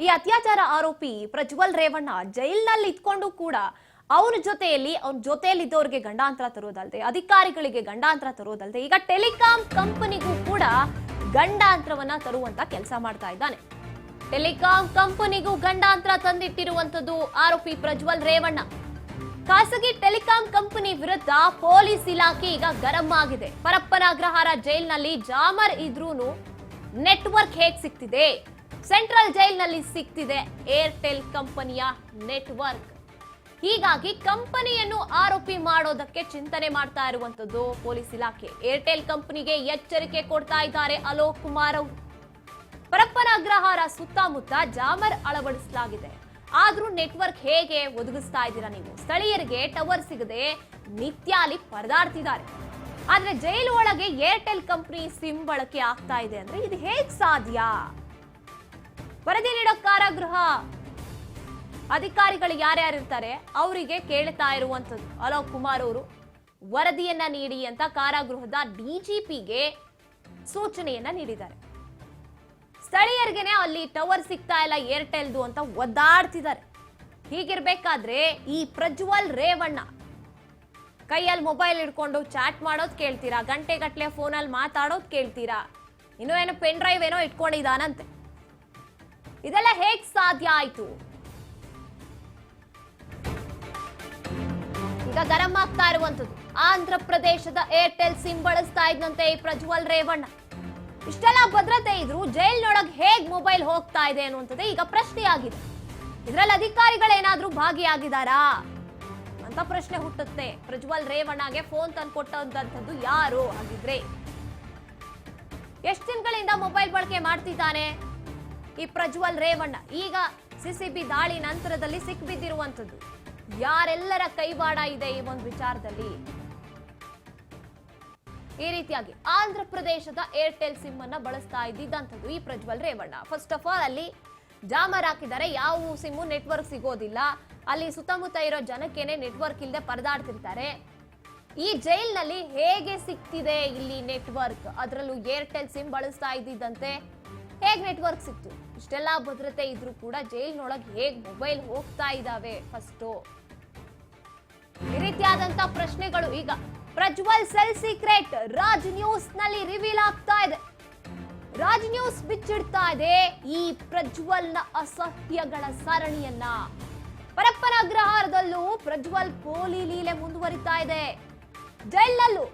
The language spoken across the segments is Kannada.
ಈ ಅತ್ಯಾಚಾರ ಆರೋಪಿ ಪ್ರಜ್ವಲ್ ರೇವಣ್ಣ ಜೈಲಿನಲ್ಲಿ ಇದ್ಕೊಂಡು ಕೂಡ ಅವನ ಜೊತೆಯಲ್ಲಿ ಇದ್ದವರಿಗೆ ಗಂಡಾಂತರ ತರೋದಲ್ಲದೆ ಅಧಿಕಾರಿಗಳಿಗೆ ಗಂಡಾಂತರ ತರೋದಲ್ಲದೆ ಈಗ ಟೆಲಿಕಾಂ ಕಂಪನಿಗೂ ಕೂಡ ಗಂಡಾಂತರವನ್ನ ತರುವಂತ ಕೆಲಸ ಮಾಡ್ತಾ ಇದ್ದಾನೆ. ಟೆಲಿಕಾಂ ಕಂಪನಿಗೂ ಗಂಡಾಂತರ ತಂದಿಟ್ಟಿರುವಂತದ್ದು ಆರೋಪಿ ಪ್ರಜ್ವಲ್ ರೇವಣ್ಣ. ಖಾಸಗಿ ಟೆಲಿಕಾಂ ಕಂಪನಿ ವಿರುದ್ಧ ಪೊಲೀಸ್ ಇಲಾಖೆ ಈಗ ಗರಂ ಆಗಿದೆ. ಪರಪ್ಪನ ಅಗ್ರಹಾರ ಜೈಲಿನಲ್ಲಿ ಜಾಮರ್ ಇದ್ರೂನು ನೆಟ್ವರ್ಕ್ ಹೇಗ್ ಸಿಗ್ತಿದೆ? ಸೆಂಟ್ರಲ್ ಜೈಲಿನಲ್ಲಿ ಸಿಗ್ತಿದೆ ಏರ್ಟೆಲ್ ಕಂಪನಿಯ ನೆಟ್ವರ್ಕ್. ಹೀಗಾಗಿ ಕಂಪನಿಯನ್ನು ಆರೋಪಿ ಮಾಡೋದಕ್ಕೆ ಚಿಂತನೆ ಮಾಡ್ತಾ ಇರುವಂತದ್ದು ಪೊಲೀಸ್ ಇಲಾಖೆ. ಏರ್ಟೆಲ್ ಕಂಪನಿಗೆ ಎಚ್ಚರಿಕೆ ಕೊಡ್ತಾ ಇದ್ದಾರೆ ಅಲೋಕ್ ಕುಮಾರ್ ಅವರು. ಪರಪ್ಪನ ಅಗ್ರಹಾರ ಸುತ್ತಮುತ್ತ ಜಾಮರ್ ಅಳವಡಿಸಲಾಗಿದೆ, ಆದ್ರೂ ನೆಟ್ವರ್ಕ್ ಹೇಗೆ ಒದಗಿಸ್ತಾ ಇದ್ದೀರಾ ನೀವು? ಸ್ಥಳೀಯರಿಗೆ ಟವರ್ ಸಿಗದೆ ನಿತ್ಯ ಅಲ್ಲಿ ಪರದಾಡ್ತಿದ್ದಾರೆ. ಆದ್ರೆ ಜೈಲು ಒಳಗೆ ಏರ್ಟೆಲ್ ಕಂಪನಿ ಸಿಮ್ ಬಳಕೆ ಆಗ್ತಾ ಇದೆ ಅಂದ್ರೆ ಇದು ಹೇಗ್ ಸಾಧ್ಯ? ವರದಿ ನೀಡೋ ಕಾರಾಗೃಹ ಅಧಿಕಾರಿಗಳು ಯಾರ್ಯಾರಿರ್ತಾರೆ ಅವರಿಗೆ ಕೇಳ್ತಾ ಇರುವಂತದ್ದು ಅಲೋಕ್ ಕುಮಾರ್ ಅವರು. ವರದಿಯನ್ನ ನೀಡಿ ಅಂತ ಕಾರಾಗೃಹದ ಡಿಜಿಪಿಗೆ ಸೂಚನೆಯನ್ನ ನೀಡಿದ್ದಾರೆ. ಸ್ಥಳೀಯರಿಗೆನೆ ಅಲ್ಲಿ ಟವರ್ ಸಿಗ್ತಾ ಇಲ್ಲ ಏರ್ಟೆಲ್ದು ಅಂತ ಒದ್ದಾಡ್ತಿದ್ದಾರೆ. ಹೀಗಿರ್ಬೇಕಾದ್ರೆ ಈ ಪ್ರಜ್ವಲ್ ರೇವಣ್ಣ ಕೈಯಲ್ಲಿ ಮೊಬೈಲ್ ಹಿಡ್ಕೊಂಡು ಚಾಟ್ ಮಾಡೋದ್ ಕೇಳ್ತೀರಾ, ಗಂಟೆ ಗಟ್ಲೆ ಫೋನಲ್ಲಿ ಮಾತಾಡೋದ್ ಕೇಳ್ತೀರಾ, ಇನ್ನೂ ಏನೋ ಪೆನ್ ಡ್ರೈವ್ ಏನೋ ಇಟ್ಕೊಂಡಿದಾನಂತೆ. ಇದೆಲ್ಲ ಹೇಗ್ ಸಾಧ್ಯ ಆಯ್ತು? ಈಗ ಗರಂ ಆಗ್ತಾ ಇರುವಂತದ್ದು ಆಂಧ್ರ ಪ್ರದೇಶದ ಏರ್ಟೆಲ್ ಸಿಮ್ ಬಳಸ್ತಾ ಇದ್ದಂತೆ ಈ ಪ್ರಜ್ವಲ್ ರೇವಣ್ಣ. ಇಷ್ಟೆಲ್ಲ ಭದ್ರತೆ ಇದ್ರು ಜೈಲಿನೊಳಗೆ ಹೇಗ್ ಮೊಬೈಲ್ ಹೋಗ್ತಾ ಇದೆ ಅನ್ನುವಂಥದ್ದೇ ಈಗ ಪ್ರಶ್ನೆಯಾಗಿದೆ. ಇದರಲ್ಲಿ ಅಧಿಕಾರಿಗಳೇನಾದ್ರೂ ಭಾಗಿಯಾಗಿದ್ದಾರಾ ಅಂತ ಪ್ರಶ್ನೆ ಹುಟ್ಟುತ್ತೆ. ಪ್ರಜ್ವಲ್ ರೇವಣ್ಣಗೆ ಫೋನ್ ತಂದು ಕೊಟ್ಟಂತದ್ದು ಯಾರು ಹಾಗಿದ್ರೆ? ಎಷ್ಟು ದಿನಗಳಿಂದ ಮೊಬೈಲ್ ಬಳಕೆ ಮಾಡ್ತಿದ್ದಾನೆ ಈ ಪ್ರಜ್ವಲ್ ರೇವಣ್ಣ? ಈಗ ಸಿಸಿಬಿ ದಾಳಿ ನಂತರದಲ್ಲಿ ಸಿಕ್ಬಿದ್ದಿರುವಂತದ್ದು ಯಾರೆಲ್ಲರ ಕೈವಾಡ ಇದೆ ಈ ಒಂದು ವಿಚಾರದಲ್ಲಿ? ಈ ರೀತಿಯಾಗಿ ಆಂಧ್ರ ಪ್ರದೇಶದ ಏರ್ಟೆಲ್ ಸಿಮ್ ಅನ್ನ ಬಳಸ್ತಾ ಇದ್ದಂಥದ್ದು ಈ Prajwal Revanna. First of all ಅಲ್ಲಿ ಜಾಮರ್ ಹಾಕಿದ್ದಾರೆ, ಯಾವ ಸಿಮ್ಮು ನೆಟ್ವರ್ಕ್ ಸಿಗೋದಿಲ್ಲ. ಅಲ್ಲಿ ಸುತ್ತಮುತ್ತ ಇರೋ ಜನಕ್ಕೇನೆ ನೆಟ್ವರ್ಕ್ ಇಲ್ಲದೆ ಪರದಾಡ್ತಿರ್ತಾರೆ. ಈ ಜೈಲ್ನಲ್ಲಿ ಹೇಗೆ ಸಿಗ್ತಿದೆ ಇಲ್ಲಿ ನೆಟ್ವರ್ಕ್? ಅದರಲ್ಲೂ ಏರ್ಟೆಲ್ ಸಿಮ್ ಬಳಸ್ತಾ ಇದ್ದಂತೆ ಹೇಗ್ ನೆಟ್ವರ್ಕ್ ಸಿಕ್ತು? ಇಷ್ಟೆಲ್ಲಾ ಭದ್ರತೆ ಇದ್ರೂ ಕೂಡ ಜೈಲಿನೊಳಗೆ ಹೇಗ್ ಮೊಬೈಲ್ ಹೋಗ್ತಾ ಇದಾವೆ? ಫಸ್ಟ್ ಈ ರೀತಿಯಾದಂತ ಪ್ರಶ್ನೆಗಳು ಈಗ Prajwal cell secret Raj news ನಲ್ಲಿ ರಿವೀಲ್ ಆಗ್ತಾ ಇದೆ. ರಾಜ್ ನ್ಯೂಸ್ ಬಿಚ್ಚಿಡ್ತಾ ಇದೆ ಈ ಪ್ರಜ್ವಲ್ನ ಅಸಹ್ಯಗಳ ಸರಣಿಯನ್ನ. ಪರಪ್ಪನ ಅಗ್ರಹಾರದಲ್ಲೂ ಪ್ರಜ್ವಲ್ ಪೋಲಿ ಲೀಲೆ ಮುಂದುವರಿತಾ ಇದೆ. ಜೈಲಲ್ಲೂ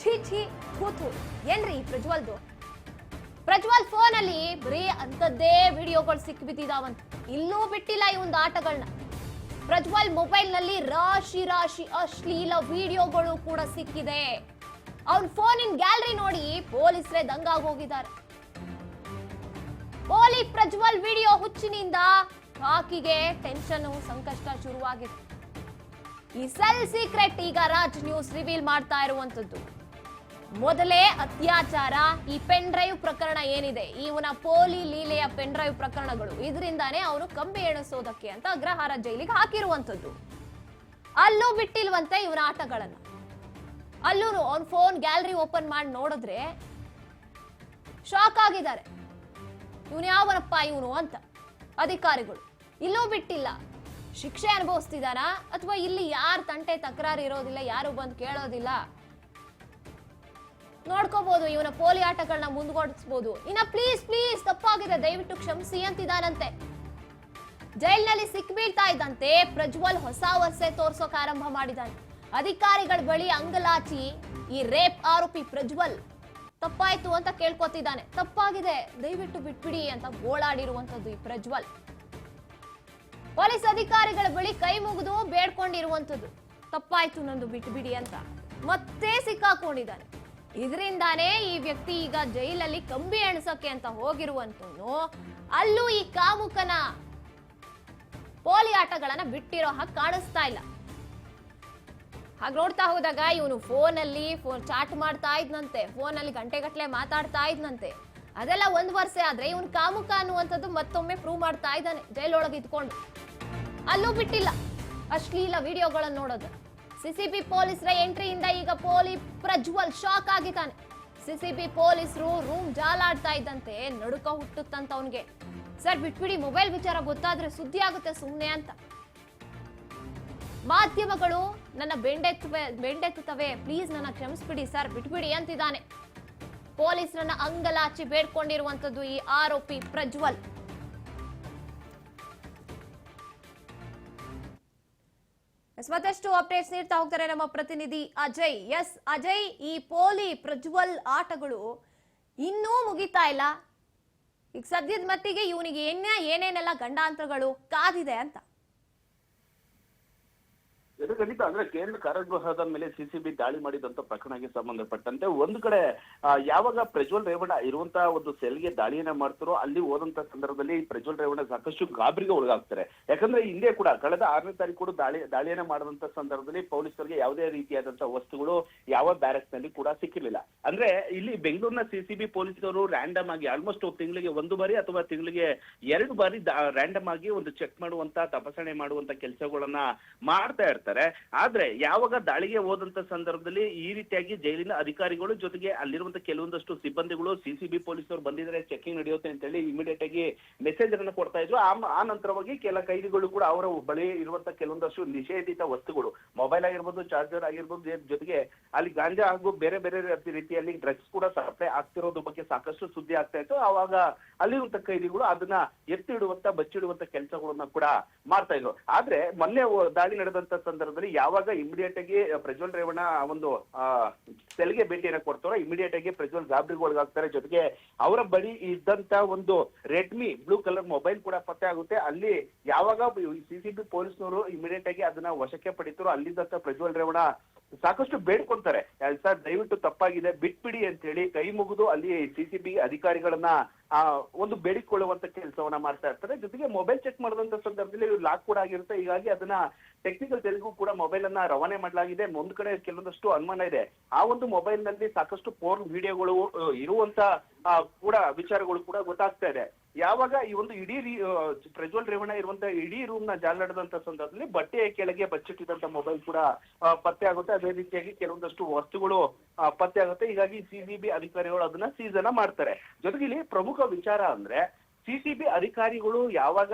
ಛೀ ಛೀ ಕೂತು ಏನ್ರಿ ಪ್ರಜ್ವಲ್ದು? ಪ್ರಜ್ವಲ್ ಫೋನ್ ಅಲ್ಲಿ ಬರೀ ಅಂತದ್ದೇ ವಿಡಿಯೋಗಳು ಸಿಕ್ಕಿಬಿದ್ದಿದಾವಂತ. ಇಲ್ಲೂ ಬಿಟ್ಟಿಲ್ಲ ಈ ಒಂದು ಆಟಗಳನ್ನ. ಪ್ರಜ್ವಲ್ ಮೊಬೈಲ್ ನಲ್ಲಿ ರಾಶಿ ರಾಶಿ ಅಶ್ಲೀಲ ವಿಡಿಯೋಗಳು ಕೂಡ ಸಿಕ್ಕಿದೆ. ಅವನ್ ಫೋನಿನ ಗ್ಯಾಲರಿ ನೋಡಿ ಪೊಲೀಸರೇ ದಂಗಾಗೋಗಿದ್ದಾರೆ. ಪೋಲಿ ಪ್ರಜ್ವಲ್ ವಿಡಿಯೋ ಹುಚ್ಚಿನಿಂದ ಕಾಕಿಗೆ ಟೆನ್ಷನ್ ಸಂಕಷ್ಟ ಶುರುವಾಗಿದೆ. ಈ ಸೆಲ್ ಸೀಕ್ರೆಟ್ ಈಗ ರಾಜ್ ನ್ಯೂಸ್ ರಿವೀಲ್ ಮಾಡ್ತಾ ಇರುವಂತದ್ದು. ಮೊದಲೇ ಅತ್ಯಾಚಾರ, ಈ ಪೆನ್ ಡ್ರೈವ್ ಪ್ರಕರಣ ಏನಿದೆ, ಇವನ ಪೋಲಿ ಲೀಲೆಯ ಪೆನ್ ಡ್ರೈವ್ ಪ್ರಕರಣಗಳು, ಇದರಿಂದಾನೇ ಅವನು ಕಂಬಿ ಎಣಿಸೋದಕ್ಕೆ ಅಂತ ಅಗ್ರಹಾರ ಜೈಲಿಗೆ ಹಾಕಿರುವಂತದ್ದು. ಅಲ್ಲೂ ಬಿಟ್ಟಿಲ್ವಂತೆ ಇವನ ಆಟಗಳನ್ನ. ಅಲ್ಲೂ ಅವನ್ ಫೋನ್ ಗ್ಯಾಲರಿ ಓಪನ್ ಮಾಡಿ ನೋಡಿದ್ರೆ ಶಾಕ್ ಆಗಿದ್ದಾರೆ. ಇವನು ಯಾವನಪ್ಪ ಇವನು ಅಂತ ಅಧಿಕಾರಿಗಳು. ಇಲ್ಲೂ ಬಿಟ್ಟಿಲ್ಲ. ಶಿಕ್ಷೆ ಅನುಭವಿಸ್ತಿದಾನ ಅಥವಾ ಇಲ್ಲಿ ಯಾರ ತಂಟೆ ತಕರಾರು ಇರೋದಿಲ್ಲ, ಯಾರು ಬಂದು ಕೇಳೋದಿಲ್ಲ, ನೋಡ್ಕೋಬಹುದು, ಇವನ ಪೋಲಿ ಆಟಗಳನ್ನ ಮುಂದುವರಿಸಬಹುದು. ಇನ್ನ ಪ್ಲೀಸ್ ಪ್ಲೀಸ್ ತಪ್ಪಾಗಿದೆ ದಯವಿಟ್ಟು ಕ್ಷಮಿಸಿ ಅಂತಿದ್ದಾನಂತೆ. ಜೈಲಿನಲ್ಲಿ ಸಿಕ್ಬೀಳ್ತಾ ಇದ್ದಂತೆ ಪ್ರಜ್ವಲ್ ಹೊಸ ವರ್ಷೆ ತೋರ್ಸೋಕೆ ಆರಂಭ ಮಾಡಿದ್ದಾನೆ. ಅಧಿಕಾರಿಗಳ ಬಳಿ ಅಂಗಲಾಚಿ ಈ ರೇಪ್ ಆರೋಪಿ ಪ್ರಜ್ವಲ್ ತಪ್ಪಾಯ್ತು ಅಂತ ಕೇಳ್ಕೊತಿದ್ದಾನೆ. ತಪ್ಪಾಗಿದೆ ದಯವಿಟ್ಟು ಬಿಟ್ಬಿಡಿ ಅಂತ ಗೋಳಾಡಿರುವಂತದ್ದು ಈ ಪ್ರಜ್ವಲ್. ಪೊಲೀಸ್ ಅಧಿಕಾರಿಗಳ ಬಳಿ ಕೈ ಮುಗಿದು ಬೇಡ್ಕೊಂಡಿರುವಂತದ್ದು, ತಪ್ಪಾಯ್ತು ನಂದು ಬಿಟ್ಬಿಡಿ ಅಂತ. ಮತ್ತೆ ಸಿಕ್ಕಾಕೊಂಡಿದ್ದಾನೆ. ಇದರಿಂದಾನೇ ಈ ವ್ಯಕ್ತಿ ಈಗ ಜೈಲಲ್ಲಿ ಕಂಬಿ ಎಣಿಸಕ್ಕೆ ಅಂತ ಹೋಗಿರುವಂತವನು ಅಲ್ಲೂ ಈ ಕಾಮುಕನ ಪೋಲಿ ಆಟಗಳನ್ನ ಬಿಟ್ಟಿರೋ ಹಾಗೆ ಕಾಣಿಸ್ತಾ ಇಲ್ಲ. ಹಾಗೆ ನೋಡ್ತಾ ಹೋದಾಗ ಇವನು ಫೋನಲ್ಲಿ ಚಾಟ್ ಮಾಡ್ತಾ ಇದ್ನಂತೆ, ಫೋನಲ್ಲಿ ಗಂಟೆಗಟ್ಲೆ ಮಾತಾಡ್ತಾ ಇದ್ನಂತೆ. ಅದೆಲ್ಲ ಒಂದ್ ವರ್ಷ ಆದ್ರೆ ಇವನು ಕಾಮುಕ ಅನ್ನುವಂಥದ್ದು ಮತ್ತೊಮ್ಮೆ ಪ್ರೂವ್ ಮಾಡ್ತಾ ಇದ್ದಾನೆ ಜೈಲೊಳಗೆ ಇದ್ಕೊಂಡು. ಅಲ್ಲೂ ಬಿಟ್ಟಿಲ್ಲ ಅಶ್ಲೀಲ ವಿಡಿಯೋಗಳನ್ನು ನೋಡೋದು. ಸಿಸಿಬಿ ಪೊಲೀಸರ ಎಂಟ್ರಿಯಿಂದ ಈಗ ಪೋಲಿ ಪ್ರಜ್ವಲ್ ಶಾಕ್ ಆಗಿದ್ದಾನೆ. ಸಿಸಿಬಿ ಪೊಲೀಸರು ರೂಮ್ ಜಾಲಾಡ್ತಾ ಇದ್ದಂತೆ ನಡುಕ ಹುಟ್ಟುತ್ತಂತ ಅವನಿಗೆ. ಸರ್ ಬಿಟ್ಬಿಡಿ, ಮೊಬೈಲ್ ವಿಚಾರ ಗೊತ್ತಾದ್ರೆ ಸುದ್ದಿ ಆಗುತ್ತೆ ಸುಮ್ಮನೆ ಅಂತ. ಮಾಧ್ಯಮಗಳು ನನ್ನ ಬೆಂಡೆತ್ತುತ್ತವೆ, ಪ್ಲೀಸ್ ನನ್ನ ಕ್ಷಮಿಸ್ಬಿಡಿ ಸರ್, ಬಿಟ್ಬಿಡಿ ಅಂತಿದ್ದಾನೆ. ಪೊಲೀಸರನ್ನ ಅಂಗಲಾಚಿ ಬೇಡ್ಕೊಂಡಿರುವಂತದ್ದು ಈ ಆರೋಪಿ ಪ್ರಜ್ವಲ್. ಮತ್ತಷ್ಟು ಅಪ್ಡೇಟ್ಸ್ ನೀಡ್ತಾ ಹೋಗ್ತಾರೆ ನಮ್ಮ ಪ್ರತಿನಿಧಿ ಅಜಯ್. ಎಸ್ ಅಜಯ್, ಈ ಪ್ರಜ್ವಲ್ ಆಟಗಳು ಇನ್ನೂ ಮುಗಿತಾ ಇಲ್ಲ. ಈಗ ಸದ್ಯದ ಮಟ್ಟಿಗೆ ಇವನಿಗೆ ಏನೇನೆಲ್ಲ ಗಂಡಾಂತರಗಳು ಕಾದಿದೆ ಅಂತ. ಇದು ಖಂಡಿತ ಅಂದ್ರೆ ಕೇಂದ್ರ ಕಾರಾಗೃಹದ ಮೇಲೆ ಸಿಸಿಬಿ ದಾಳಿ ಮಾಡಿದಂತ ಪ್ರಕರಣಕ್ಕೆ ಸಂಬಂಧಪಟ್ಟಂತೆ ಒಂದು ಕಡೆ ಯಾವಾಗ ಪ್ರಜ್ವಲ್ ರೇವಣ್ಣ ಇರುವಂತಹ ಒಂದು ಸೆಲ್ಗೆ ದಾಳಿಯನ್ನ ಮಾಡ್ತಾರೋ ಅಲ್ಲಿ ಹೋದಂತ ಸಂದರ್ಭದಲ್ಲಿ ಪ್ರಜ್ವಲ್ ರೇವಣ್ಣ ಸಾಕಷ್ಟು ಗಾಬರಿಗೆ ಒಳಗಾಗ್ತಾರೆ. ಯಾಕಂದ್ರೆ ಹಿಂದೆ ಕೂಡ ಕಳೆದ 6ನೇ ತಾರೀಕು ದಾಳಿಯನ್ನ ಮಾಡಿದಂತ ಸಂದರ್ಭದಲ್ಲಿ ಪೊಲೀಸರಿಗೆ ಯಾವುದೇ ರೀತಿಯಾದಂತಹ ವಸ್ತುಗಳು ಯಾವ ಬ್ಯಾರಕ್ಸ್ ನಲ್ಲಿ ಕೂಡ ಸಿಕ್ಕಿರ್ಲಿಲ್ಲ. ಅಂದ್ರೆ ಇಲ್ಲಿ ಬೆಂಗಳೂರಿನ ಸಿಸಿಬಿ ಪೊಲೀಸರು ರ್ಯಾಂಡಮ್ ಆಗಿ ಆಲ್ಮೋಸ್ಟ್ ತಿಂಗಳಿಗೆ 1 ಬಾರಿ ಅಥವಾ ತಿಂಗಳಿಗೆ 2 ಬಾರಿ ರ್ಯಾಂಡಮ್ ಆಗಿ ಒಂದು ಚೆಕ್ ಮಾಡುವಂತ ತಪಾಸಣೆ ಮಾಡುವಂತ ಕೆಲಸಗಳನ್ನ ಮಾಡ್ತಾ ಇರ್ತಾರೆ. ಆದ್ರೆ ಯಾವಾಗ ದಾಳಿಗೆ ಹೋದಂತ ಸಂದರ್ಭದಲ್ಲಿ ಈ ರೀತಿಯಾಗಿ ಜೈಲಿನ ಅಧಿಕಾರಿಗಳು ಜೊತೆಗೆ ಅಲ್ಲಿರುವಂತ ಕೆಲವೊಂದಷ್ಟು ಸಿಬ್ಬಂದಿಗಳು ಸಿಸಿಬಿ ಪೊಲೀಸರು ಬಂದಿದ್ರೆ ಚೆಕಿಂಗ್ ನಡೆಯುತ್ತೆ ಅಂತ ಹೇಳಿ ಇಮಿಡಿಯೇಟ್ ಆಗಿ ಮೆಸೇಜ್ ಅನ್ನು ಕೊಡ್ತಾ ಇದ್ರು. ಆ ನಂತರವಾಗಿ ಕೆಲ ಕೈದಿಗಳು ಕೂಡ ಅವರ ಬಳಿ ಇರುವಂತ ಕೆಲವೊಂದಷ್ಟು ನಿಷೇಧಿತ ವಸ್ತುಗಳು, ಮೊಬೈಲ್ ಆಗಿರ್ಬೋದು, ಚಾರ್ಜರ್ ಆಗಿರ್ಬೋದು, ಜೊತೆಗೆ ಅಲ್ಲಿ ಗಾಂಜಾ ಹಾಗೂ ಬೇರೆ ಬೇರೆ ರೀತಿಯಲ್ಲಿ ಡ್ರಗ್ಸ್ ಕೂಡ ಸಪ್ಲೈ ಆಗ್ತಿರೋದ್ರ ಬಗ್ಗೆ ಸಾಕಷ್ಟು ಸುದ್ದಿ ಆಗ್ತಾ ಇತ್ತು. ಆವಾಗ ಅಲ್ಲಿರುವಂತ ಕೈದಿಗಳು ಅದನ್ನ ಎತ್ತಿಡುವಂತ ಬಚ್ಚಿಡುವಂತ ಕೆಲಸಗಳನ್ನ ಕೂಡ ಮಾಡ್ತಾ ಇದ್ರು. ಆದ್ರೆ ಮೊನ್ನೆ ದಾಳಿ ನಡೆದಂತ ಸಂದರ್ಭದಲ್ಲಿ ಯಾವಾಗ ಇಮಿಡಿಯೇಟ್ ಆಗಿ ಪ್ರಜ್ವಲ್ ರೇವಣ್ಣ ಒಂದು ಸೆಲ್ಗೆ ಭೇಟಿಯನ್ನ ಕೊಡ್ತಾರೋ ಇಮಿಡಿಯೇಟ್ ಆಗಿ ಪ್ರಜ್ವಲ್ ಗಾಬರಿಗೆ ಒಳಗಾಗ್ತಾರೆ. ಜೊತೆಗೆ ಅವರ ಬಳಿ ಇದ್ದಂತ ಒಂದು ರೆಡ್ಮಿ ಬ್ಲೂ ಕಲರ್ ಮೊಬೈಲ್ ಕೂಡ ಪತ್ತೆ ಆಗುತ್ತೆ. ಅಲ್ಲಿ ಯಾವಾಗ ಸಿಸಿಬಿ ಪೊಲೀಸ್ನವರು ಇಮಿಡಿಯೇಟ್ ಆಗಿ ಅದನ್ನ ವಶಕ್ಕೆ ಪಡಿತಾರೋ ಅಲ್ಲಿದ್ದಂತ ಪ್ರಜ್ವಲ್ ರೇವಣ್ಣ ಸಾಕಷ್ಟು ಬೇಡ್ಕೊಂತಾರೆ, ಸರ್ ದಯವಿಟ್ಟು ತಪ್ಪಾಗಿದೆ ಬಿಟ್ಬಿಡಿ ಅಂತ ಹೇಳಿ ಕೈ ಮುಗಿದು ಅಲ್ಲಿ ಸಿಸಿಬಿ ಅಧಿಕಾರಿಗಳನ್ನ ಒಂದು ಬೇಡಿಕೊಳ್ಳುವಂತ ಕೆಲಸವನ್ನ ಮಾಡ್ತಾ ಇರ್ತಾರೆ. ಜೊತೆಗೆ ಮೊಬೈಲ್ ಚೆಕ್ ಮಾಡಿದಂತ ಸಂದರ್ಭದಲ್ಲಿ ಲಾಕ್ ಕೂಡ ಆಗಿರುತ್ತೆ. ಹೀಗಾಗಿ ಅದನ್ನ ಟೆಕ್ನಿಕಲ್ ತೆಲುಗು ಕೂಡ ಮೊಬೈಲ್ ಅನ್ನ ರವಾನೆ ಮಾಡಲಾಗಿದೆ. ಒಂದ್ ಕಡೆ ಕೆಲವೊಂದಷ್ಟು ಅನುಮಾನ ಇದೆ, ಆ ಒಂದು ಮೊಬೈಲ್ ನಲ್ಲಿ ಸಾಕಷ್ಟು ಪೋರ್ನ್ ವಿಡಿಯೋಗಳು ಇರುವಂತ ಕೂಡ ವಿಚಾರಗಳು ಕೂಡ ಗೊತ್ತಾಗ್ತಾ ಇದೆ. ಯಾವಾಗ ಈ ಒಂದು ಇಡೀ ಪ್ರಜ್ವಲ್ ರೇವಣ್ಣ ಇರುವಂತ ಇಡೀ ರೂಮ್ ನ ಜಾಲಾಡದಂತ ಸಂದರ್ಭದಲ್ಲಿ ಬಟ್ಟೆಯ ಕೆಳಗೆ ಬಚ್ಚಿಟ್ಟಿದಂತ ಮೊಬೈಲ್ ಕೂಡ ಪತ್ತೆ ಆಗುತ್ತೆ. ಅದೇ ರೀತಿಯಾಗಿ ಕೆಲವೊಂದಷ್ಟು ವಸ್ತುಗಳು ಪತ್ತೆ ಆಗುತ್ತೆ. ಹೀಗಾಗಿ ಸಿಸಿಬಿ ಅಧಿಕಾರಿಗಳು ಅದನ್ನ ಸೀಸ್ ಅನ್ನ ಮಾಡ್ತಾರೆ. ಜೊತೆಗೆ ಇಲ್ಲಿ ಪ್ರಮುಖ ವಿಚಾರ ಅಂದ್ರೆ ಸಿಸಿಬಿ ಅಧಿಕಾರಿಗಳು ಯಾವಾಗ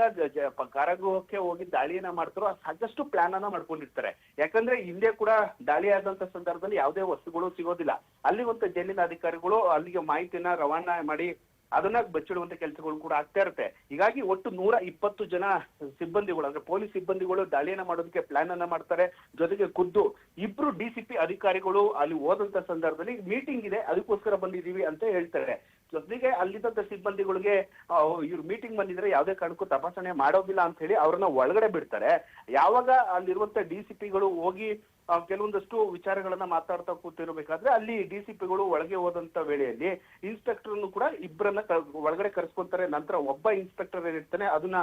ಕಾರಾಗೃಹಕ್ಕೆ ಹೋಗಿ ದಾಳಿಯನ್ನ ಮಾಡ್ತಾರೋ ಸಾಕಷ್ಟು ಪ್ಲಾನ್ ಅನ್ನ ಮಾಡ್ಕೊಂಡಿರ್ತಾರೆ. ಯಾಕಂದ್ರೆ ಹಿಂದೆ ಕೂಡ ದಾಳಿ ಆದಂತ ಸಂದರ್ಭದಲ್ಲಿ ಯಾವುದೇ ವಸ್ತುಗಳು ಸಿಗೋದಿಲ್ಲ. ಅಲ್ಲಿ ಒಂದು ಜೈಲಿನ ಅಧಿಕಾರಿಗಳು ಅಲ್ಲಿಗೆ ಮಾಹಿತಿಯನ್ನ ರವಾನೆ ಮಾಡಿ ಅದನ್ನ ಬಚ್ಚಿಡುವಂತ ಕೆಲಸಗಳು ಕೂಡ ಆಗ್ತಾ ಇರುತ್ತೆ. ಹೀಗಾಗಿ ಒಟ್ಟು 120 ಜನ ಸಿಬ್ಬಂದಿಗಳು ಅಂದ್ರೆ ಪೊಲೀಸ್ ಸಿಬ್ಬಂದಿಗಳು ದಾಳಿಯನ್ನ ಮಾಡೋದಕ್ಕೆ ಪ್ಲಾನ್ ಅನ್ನ ಮಾಡ್ತಾರೆ. ಜೊತೆಗೆ ಖುದ್ದು 2 ಡಿಸಿಪಿ ಅಧಿಕಾರಿಗಳು ಅಲ್ಲಿ ಹೋದಂತ ಸಂದರ್ಭದಲ್ಲಿ ಮೀಟಿಂಗ್ ಇದೆ ಅದಕ್ಕೋಸ್ಕರ ಬಂದಿದೀವಿ ಅಂತ ಹೇಳ್ತಾರೆ. ಜೊತೆಗೆ ಅಲ್ಲಿದ್ದಂತ ಸಿಬ್ಬಂದಿಗಳಿಗೆ ಇವ್ರು ಮೀಟಿಂಗ್ ಬಂದಿದ್ರೆ ಯಾವುದೇ ಕಾರಣಕ್ಕೂ ತಪಾಸಣೆ ಮಾಡೋದಿಲ್ಲ ಅಂತ ಹೇಳಿ ಅವ್ರನ್ನ ಒಳಗಡೆ ಬಿಡ್ತಾರೆ. ಯಾವಾಗ ಅಲ್ಲಿರುವಂತ ಡಿಸಿಪಿಗಳು ಹೋಗಿ ಕೆಲವೊಂದಷ್ಟು ವಿಚಾರಗಳನ್ನ ಮಾತಾಡ್ತಾ ಕೂತಿರ್ಬೇಕಾದ್ರೆ ಅಲ್ಲಿ ಡಿಸಿಪಿಗಳು ಒಳಗೆ ಹೋದಂತ ವೇಳೆಯಲ್ಲಿ ಇನ್ಸ್ಪೆಕ್ಟರ್ ಕೂಡ ಇಬ್ಬರನ್ನ ಒಳಗಡೆ ಕರೆಸ್ಕೊಂತಾರೆ. ನಂತರ ಒಬ್ಬ ಇನ್ಸ್ಪೆಕ್ಟರ್ ಏನಿರ್ತಾನೆ ಅದನ್ನ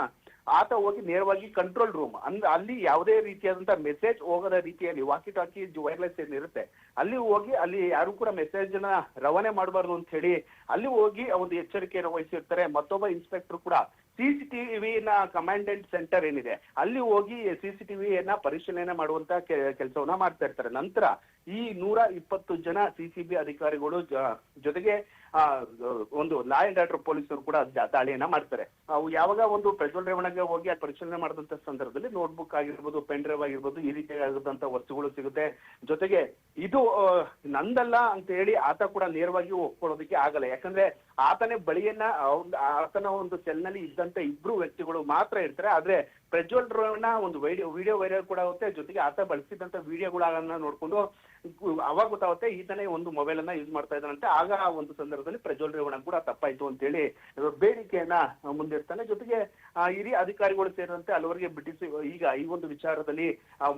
ಆತ ಹೋಗಿ ನೇರವಾಗಿ ಕಂಟ್ರೋಲ್ ರೂಮ್ ಅಂದ್ರೆ ಅಲ್ಲಿ ಯಾವುದೇ ರೀತಿಯಾದಂತ ಮೆಸೇಜ್ ಹೋಗದ ರೀತಿಯಲ್ಲಿ ವಾಕಿ ಟಾಕಿ ವೈರ್ಲೆಸ್ ಏನಿರುತ್ತೆ ಅಲ್ಲಿ ಹೋಗಿ ಅಲ್ಲಿ ಯಾರು ಕೂಡ ಮೆಸೇಜ್ ನ ರವಾನೆ ಮಾಡಬಾರ್ದು ಅಂತ ಹೇಳಿ ಅಲ್ಲಿ ಹೋಗಿ ಒಂದು ಎಚ್ಚರಿಕೆಯನ್ನು ವಹಿಸಿರ್ತಾರೆ. ಮತ್ತೊಬ್ಬ ಇನ್ಸ್ಪೆಕ್ಟರ್ ಕೂಡ ಸಿಸಿಟಿವಿನ ಕಮಾಂಡೆಂಟ್ ಸೆಂಟರ್ ಏನಿದೆ ಅಲ್ಲಿ ಹೋಗಿ ಸಿಸಿಟಿವಿಯನ್ನ ಪರಿಶೀಲನೆ ಮಾಡುವಂತ ಕೆಲಸವನ್ನ ಮಾಡ್ತಾ ಇರ್ತಾರೆ. ನಂತರ ಈ 120 ಜನ ಸಿಸಿಬಿ ಅಧಿಕಾರಿಗಳು ಜೊತೆಗೆ ಒಂದು ಲಾ ಅಂಡ್ ಆರ್ಡರ್ ಪೊಲೀಸರು ಕೂಡ ದಾಳಿಯನ್ನ ಮಾಡ್ತಾರೆ. ಯಾವಾಗ ಒಂದು ಪ್ರಜ್ವಲ್ ರೇವಣ್ಣಗೆ ಹೋಗಿ ಪರಿಶೀಲನೆ ಮಾಡಿದಂತ ಸಂದರ್ಭದಲ್ಲಿ ನೋಟ್ಬುಕ್ ಆಗಿರ್ಬೋದು, ಪೆನ್ ಡ್ರೈವ್ ಆಗಿರ್ಬೋದು, ಈ ರೀತಿಯಾದಂತ ವಸ್ತುಗಳು ಸಿಗುತ್ತೆ. ಜೊತೆಗೆ ಇದು ನಂದಲ್ಲ ಅಂತ ಹೇಳಿ ಆತ ಕೂಡ ನೇರವಾಗಿ ಒಪ್ಕೊಳ್ಳೋದಕ್ಕೆ ಆಗಲ್ಲ. ಯಾಕಂದ್ರೆ ಆತನೇ ಬಳಿಯನ್ನ ಆತನ ಒಂದು ಸೆಲ್ ನಲ್ಲಿ ಇದ್ದಂತ 2 ವ್ಯಕ್ತಿಗಳು ಮಾತ್ರ ಇರ್ತಾರೆ. ಆದ್ರೆ ಪ್ರಜ್ವಲ್ ರೇವಣ್ಣ ಒಂದು ವಿಡಿಯೋ ವೈರಲ್ ಕೂಡ ಆಗುತ್ತೆ. ಜೊತೆಗೆ ಆತ ಬಳಸಿದಂತ ವಿಡಿಯೋಗಳನ್ನ ನೋಡ್ಕೊಂಡು ಅವಾಗ ಗೊತ್ತಾಗುತ್ತೆ ಈತನೇ ಒಂದು ಮೊಬೈಲ್ ಅನ್ನ ಯೂಸ್ ಮಾಡ್ತಾ ಇದ್ದಾನಂತೆ. ಆಗ ಆ ಒಂದು ಸಂದರ್ಭದಲ್ಲಿ ಪ್ರಜ್ವಲ್ ರೇವಣ್ಣ ಕೂಡ ತಪ್ಪಾಯ್ತು ಅಂತ ಹೇಳಿ ಬೇಡಿಕೆಯನ್ನ ಮುಂದಿರ್ತಾನೆ. ಜೊತೆಗೆ ಹಿರಿಯ ಅಧಿಕಾರಿಗಳು ಸೇರಿದಂತೆ ಹಲವರಿಗೆ ಬಿಟ್ಟಿಸಿ ಈಗ ಈ ಒಂದು ವಿಚಾರದಲ್ಲಿ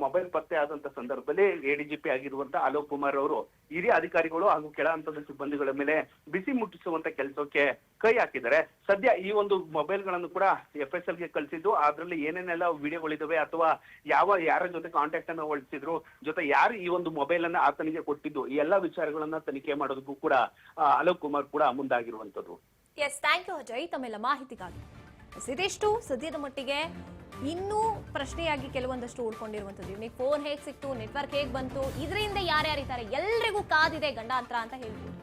ಮೊಬೈಲ್ ಪತ್ತೆ ಆದಂತ ಸಂದರ್ಭದಲ್ಲಿ ಎಡಿಜಿಪಿ ಆಗಿರುವಂತ ಅಲೋಕ್ ಕುಮಾರ್ ಅವರು ಹಿರಿಯ ಅಧಿಕಾರಿಗಳು ಹಾಗೂ ಕೆಳ ಹಂತದ ಸಿಬ್ಬಂದಿಗಳ ಮೇಲೆ ಬಿಸಿ ಮುಟ್ಟಿಸುವಂತ ಕೆಲಸಕ್ಕೆ ಕೈ ಹಾಕಿದ್ದಾರೆ. ಸದ್ಯ ಈ ಒಂದು ಮೊಬೈಲ್ ಗಳನ್ನು ಕೂಡ FSL ಗೆ ಕಳಿಸಿದ್ದು ಅದರಲ್ಲಿ ಏನೇನೆಲ್ಲ ವಿಡಿಯೋಗಳಿದಾವೆ ಅಥವಾ ಯಾರ ಜೊತೆ ಕಾಂಟ್ಯಾಕ್ಟ್ ಅನ್ನ ಹೊಳಿಸಿದ್ರು, ಜೊತೆ ಯಾರು ಈ ಒಂದು ಮೊಬೈಲ್ ಅನ್ನ ಆತನಿಗೆ ಕೊಟ್ಟಿದ್ದು, ಈ ಎಲ್ಲಾ ವಿಚಾರಗಳನ್ನ ತನಿಖೆ ಮಾಡೋದಕ್ಕೂ ಕೂಡ ಅಲೋಕ್ ಕುಮಾರ್ ಕೂಡ ಮುಂದಾಗಿರುವಂತದ್ದು. ಎಸ್, ಥ್ಯಾಂಕ್ ಯು ಅಜಯ್ ತಮ್ಮೆಲ್ಲ ಮಾಹಿತಿಗಾಗಿ. ಇದಿಷ್ಟು ಸದ್ಯದ ಮಟ್ಟಿಗೆ ಇನ್ನೂ ಪ್ರಶ್ನೆಯಾಗಿ ಕೆಲವೊಂದಷ್ಟು ಉಳ್ಕೊಂಡಿರುವಂತದ್ದು. ಇವನಿಗೆ ಫೋನ್ ಹೇಗ್ ಸಿಕ್ತು, ನೆಟ್ವರ್ಕ್ ಹೇಗ್ ಬಂತು, ಇದರಿಂದ ಯಾರ್ಯಾರಿದ್ದಾರೆ ಎಲ್ರಿಗೂ ಕಾದಿದೆ ಗಂಡಾಂತರ ಅಂತ ಹೇಳ್ಬೋದು.